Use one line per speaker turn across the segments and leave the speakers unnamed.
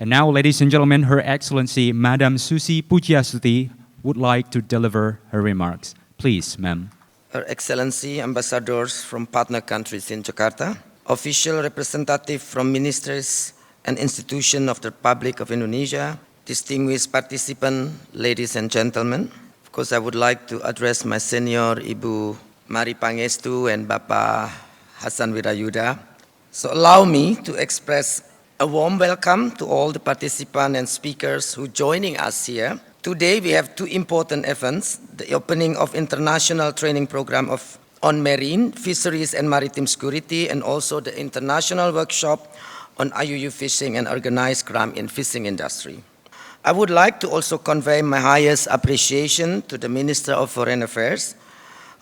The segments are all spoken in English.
And now, ladies and gentlemen, Her Excellency Madam Susi Pujiastuti would like to deliver her remarks. Please, ma'am.
Her Excellency, ambassadors from partner countries in Jakarta, official representative from ministries and institutions of the Republic of Indonesia, distinguished participants, ladies and gentlemen. Of course, I would like to address my senior Ibu Mari Pangestu and Bapak Hasan Wirayuda. So allow me to express a warm welcome to all the participants and speakers who are joining us here. Today we have two important events: the opening of International Training Program on Marine, Fisheries and Maritime Security, and also the International Workshop on IUUF fishing and organized crime in fishing industry. I would like to also convey my highest appreciation to the Minister of Foreign Affairs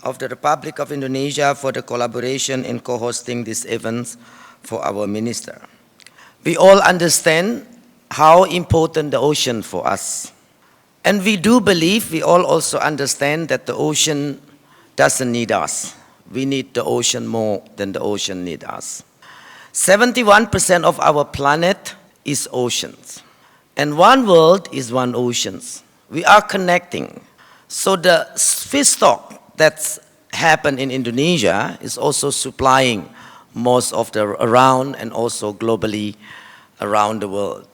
of the Republic of Indonesia for the collaboration in co-hosting these events for our minister. We all understand how important the ocean for us. And we do believe, we all also understand that the ocean doesn't need us. We need the ocean more than the ocean needs us. 71% of our planet is oceans. And one world is one ocean. We are connecting. So the fish stock that's happened in Indonesia is also supplying most of the around and also globally around the world.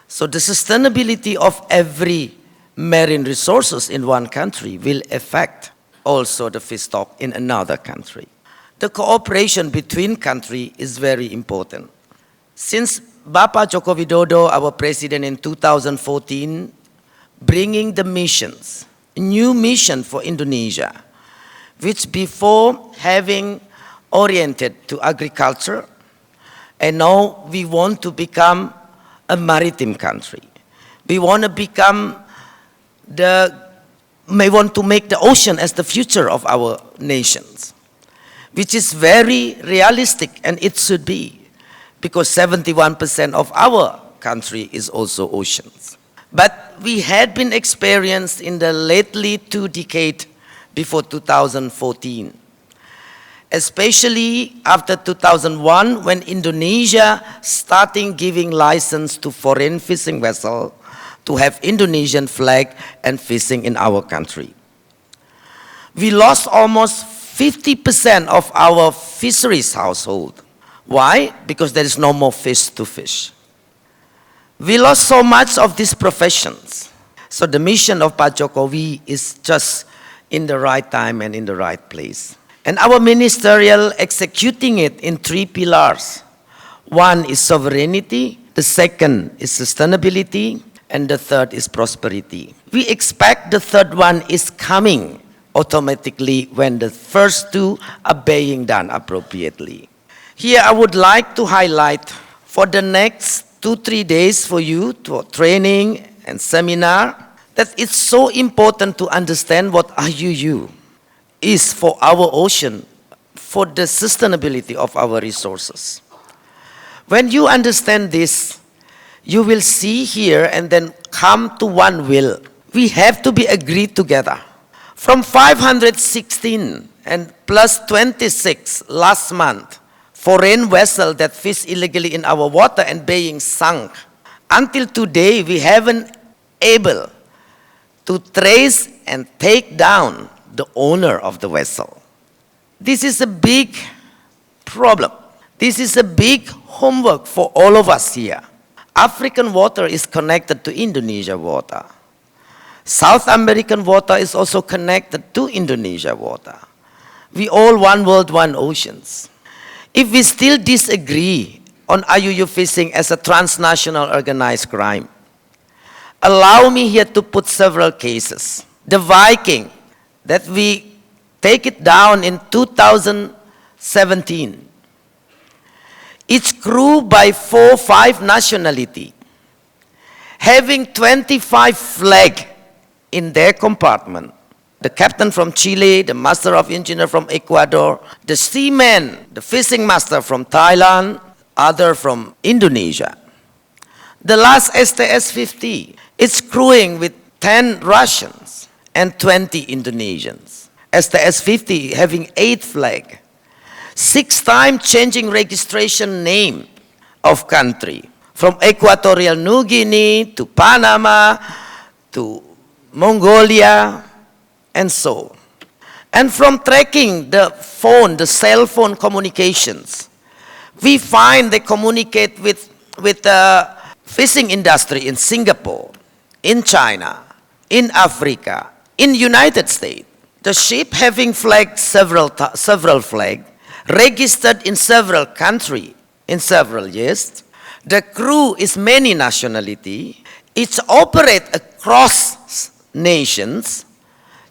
So the sustainability of every marine resources in one country will affect also the fish stock in another country. The cooperation between countries is very important. Since Bapak Joko Widodo, our president in 2014, bringing the missions, a new mission for Indonesia, which before having oriented to agriculture, and now we want to become a maritime country. We want to become may want to make the ocean as the future of our nations, which is very realistic, and it should be, because 71% of our country is also oceans. But we had been experienced in the lately 2 decades before 2014, especially after 2001, when Indonesia starting giving license to foreign fishing vessels to have Indonesian flag and fishing in our country. We lost almost 50% of our fisheries household. Why? Because there is no more fish to fish. We lost so much of these professions. So the mission of Pak Jokowi is just in the right time and in the right place. And our ministerial executing it in 3 pillars. One is sovereignty, the second is sustainability, and the third is prosperity. We expect the third one is coming automatically when the first 2 are being done appropriately. Here I would like to highlight for the next 2-3 days for you to training and seminar that it's so important to understand what IUU is for our ocean, for the sustainability of our resources. When you understand this, you will see here and then come to one will. We have to be agreed together. From 516 and plus 26 last month, foreign vessels that fish illegally in our water and being sunk. Until today, we haven't able to trace and take down the owner of the vessel. This is a big problem. This is a big homework for all of us here. African water is connected to Indonesia water. South American water is also connected to Indonesia water. We all one world, one oceans. If we still disagree on IUU fishing as a transnational organized crime, allow me here to put several cases. The Viking, that we take it down in 2017. It's crewed by 4-5 nationality, having 25 flags in their compartment. The captain from Chile, the master of engineer from Ecuador, the seaman, the fishing master from Thailand, other from Indonesia. The last STS-50, it's crewing with 10 Russians and 20 Indonesians. STS-50 having 8 flags. 6 times changing registration name of country. from Equatorial New Guinea to Panama to Mongolia and so. And from tracking the cell phone communications, we find they communicate with the fishing industry in Singapore, in China, in Africa, in United States. The ship having flagged several flags, registered in several countries in several years. The crew is many nationality. It's operate across nations.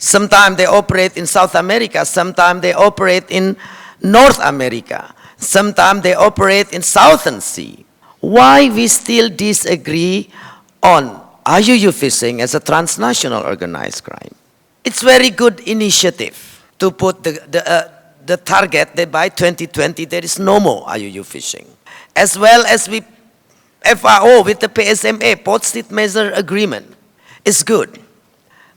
Sometimes they operate in South America. Sometimes they operate in North America. Sometimes they operate in Southern Sea. Why we still disagree on IUU fishing as a transnational organized crime? It's very good initiative to put the target that by 2020 there is no more IUU fishing. As well as we FRO with the PSMA, Port State Measure Agreement, is good.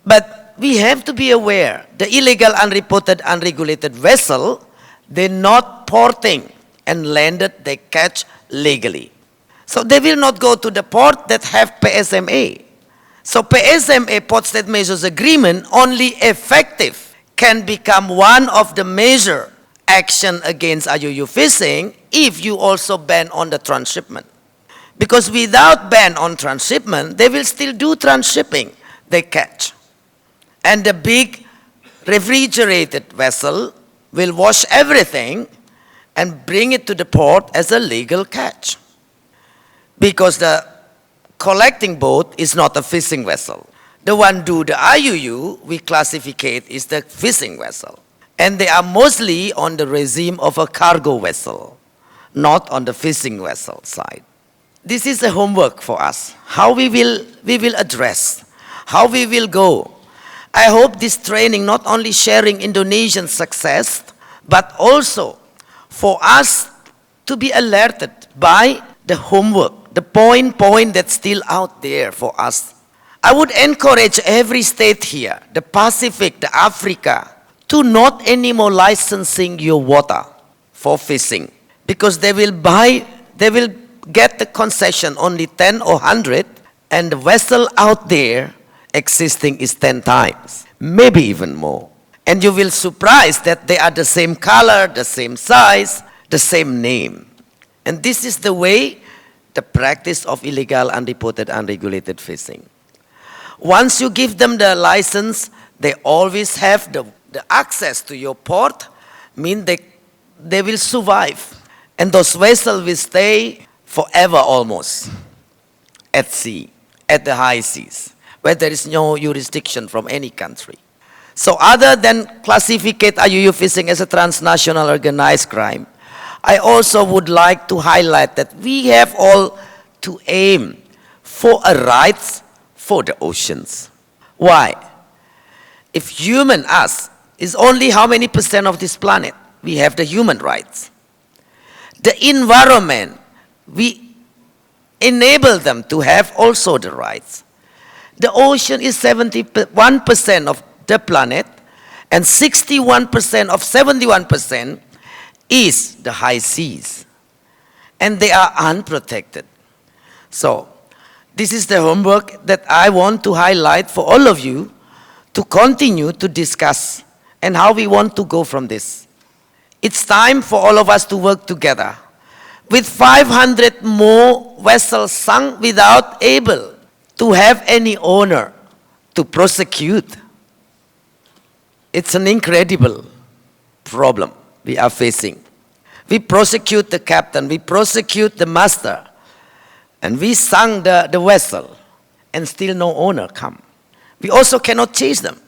But we have to be aware, the illegal, unreported, unregulated vessel, they're not porting and landed, they catch legally. So they will not go to the port that have PSMA. So PSMA, Port State Measures Agreement, only effective can become one of the major action against IUU fishing if you also ban on the transshipment. Because without ban on transshipment, they will still do transshipping they catch. And the big refrigerated vessel will wash everything and bring it to the port as a legal catch. Because the collecting boat is not a fishing vessel. The one do the IUU, we classificate is the fishing vessel. And they are mostly on the regime of a cargo vessel, not on the fishing vessel side. This is a homework for us, how we will address, how we will go. I hope this training not only sharing Indonesian success, but also for us to be alerted by the homework, the point that's still out there for us. I would encourage every state here, the Pacific, the Africa, to not anymore licensing your water for fishing, because they will get the concession only 10 or 100, and the vessel out there existing is 10 times, maybe even more. And you will surprise that they are the same color, the same size, the same name. And this is the way the practice of illegal, unreported, unregulated fishing. Once you give them the license, they always have the access to your port, mean they will survive. And those vessels will stay forever almost at sea, at the high seas, where there is no jurisdiction from any country. So other than classificate IUU fishing as a transnational organized crime, I also would like to highlight that we have all to aim for a rights for the oceans. Why? If human, us, is only how many % of this planet, we have the human rights. The environment, we enable them to have also the rights. The ocean is 71% of the planet, and 61% of 71% is the high seas. And they are unprotected. So, this is the homework that I want to highlight for all of you to continue to discuss and how we want to go from this. It's time for all of us to work together. With 500 more vessels sunk without able to have any owner to prosecute, it's an incredible problem we are facing. We prosecute the captain, we prosecute the master, and we sunk the vessel, and still no owner come. We also cannot chase them.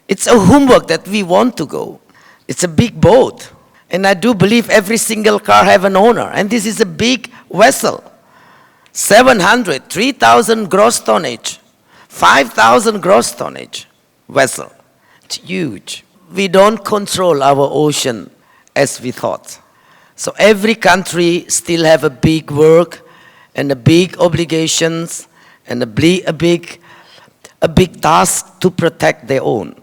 It's a homework that we want to go. It's a big boat. And I do believe every single car have an owner. And this is a big vessel. 700, 3,000 gross tonnage, 5,000 gross tonnage vessel. It's huge. We don't control our ocean as we thought. So every country still have a big work and a big obligations and a big task to protect their own.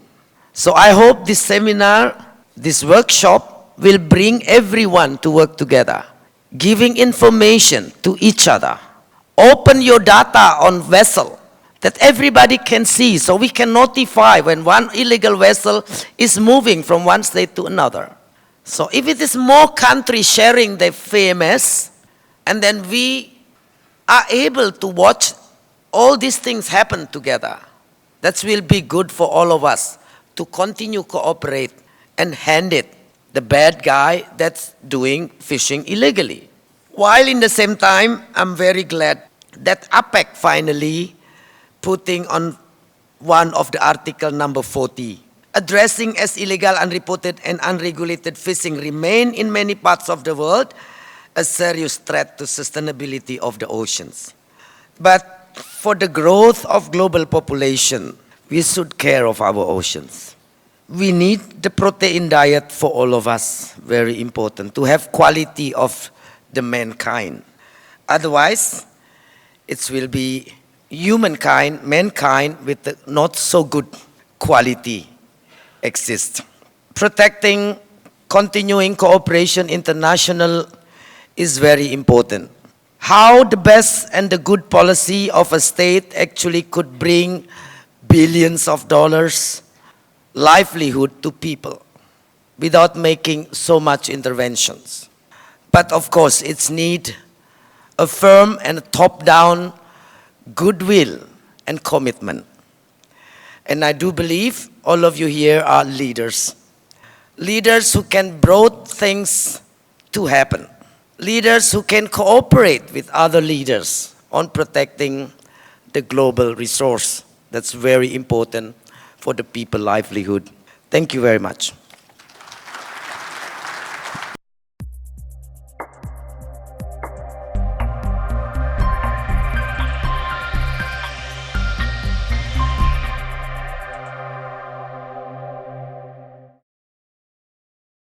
So I hope this seminar, this workshop will bring everyone to work together, giving information to each other Open your data on vessel that everybody can see, so we can notify when one illegal vessel is moving from one state to another. So if it is more countries sharing their FMS, and then we are able to watch all these things happen together, that will be good for all of us to continue cooperate and hand it the bad guy that's doing fishing illegally. While in the same time, I'm very glad that APEC finally putting on one of the article number 40, addressing as illegal, unreported, and unregulated fishing remain in many parts of the world a serious threat to sustainability of the oceans. But for the growth of global population, we should care of our oceans. We need the protein diet for all of us, very important, to have quality of the mankind. Otherwise, it will be mankind with the not so good quality exist. Protecting, continuing cooperation international is very important. How the best and the good policy of a state actually could bring billions of dollars livelihood to people without making so much interventions. But of course, it's need a firm and top-down goodwill and commitment. And I do believe all of you here are leaders. Leaders who can bring things to happen. Leaders who can cooperate with other leaders on protecting the global resource. That's very important for the people's livelihood. Thank you very much.